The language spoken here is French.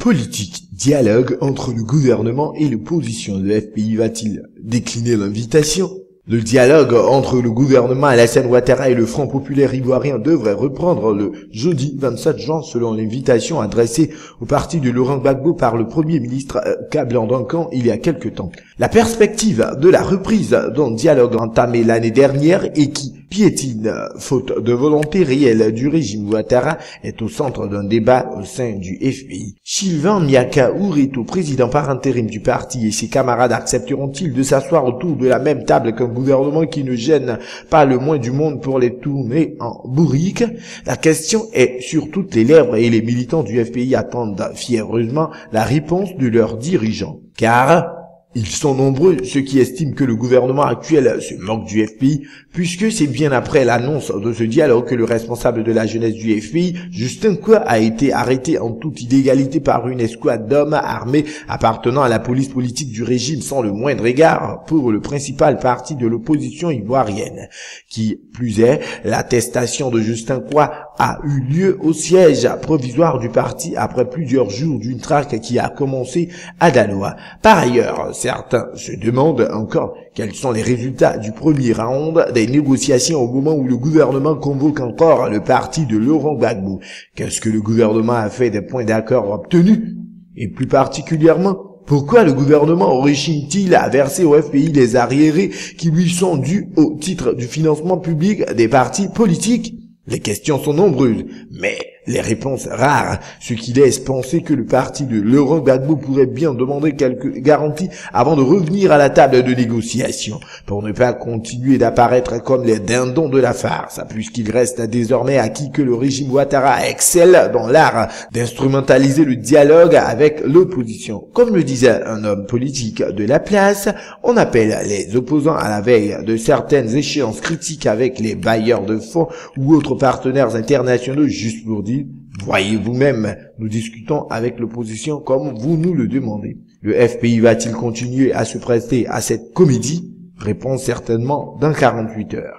Politique, dialogue entre le gouvernement et l'opposition. Le FPI va-t-il décliner l'invitation? Le dialogue entre le gouvernement Alassane Ouattara et le Front populaire ivoirien devrait reprendre le jeudi 27 juin selon l'invitation adressée au parti de Laurent Gbagbo par le Premier ministre Kablan Duncan il y a quelque temps. La perspective de la reprise d'un dialogue entamé l'année dernière et qui piétine faute de volonté réelle du régime Ouattara est au centre d'un débat au sein du FPI. Sylvain Miaka Oureto, président par intérim du parti, et ses camarades accepteront-ils de s'asseoir autour de la même table qu'un gouvernement qui ne gêne pas le moins du monde pour les tourner en bourrique? La question est sur toutes les lèvres et les militants du FPI attendent fiéreusement la réponse de leurs dirigeants. Car ils sont nombreux ceux qui estiment que le gouvernement actuel se moque du FPI, puisque c'est bien après l'annonce de ce dialogue que le responsable de la jeunesse du FPI, Justin Kwa, a été arrêté en toute illégalité par une escouade d'hommes armés appartenant à la police politique du régime sans le moindre égard pour le principal parti de l'opposition ivoirienne. Qui plus est, l'attestation de Justin Kwa a eu lieu au siège provisoire du parti après plusieurs jours d'une traque qui a commencé à Daloa. Par ailleurs, certains se demandent encore quels sont les résultats du premier round des négociations au moment où le gouvernement convoque encore le parti de Laurent Gbagbo. Qu'est-ce que le gouvernement a fait des points d'accord obtenus? Et plus particulièrement, pourquoi le gouvernement rechigne-t-il à verser au FPI les arriérés qui lui sont dus au titre du financement public des partis politiques? Les questions sont nombreuses, mais les réponses rares, ce qui laisse penser que le parti de Laurent Gbagbo pourrait bien demander quelques garanties avant de revenir à la table de négociation, pour ne pas continuer d'apparaître comme les dindons de la farce, puisqu'il reste désormais acquis que le régime Ouattara excelle dans l'art d'instrumentaliser le dialogue avec l'opposition. Comme le disait un homme politique de la place, on appelle les opposants à la veille de certaines échéances critiques avec les bailleurs de fonds ou autres partenaires internationaux juste pour dire « Voyez vous-même, nous discutons avec l'opposition comme vous nous le demandez ». Le FPI va-t-il continuer à se prêter à cette comédie? Réponse certainement dans 48 heures.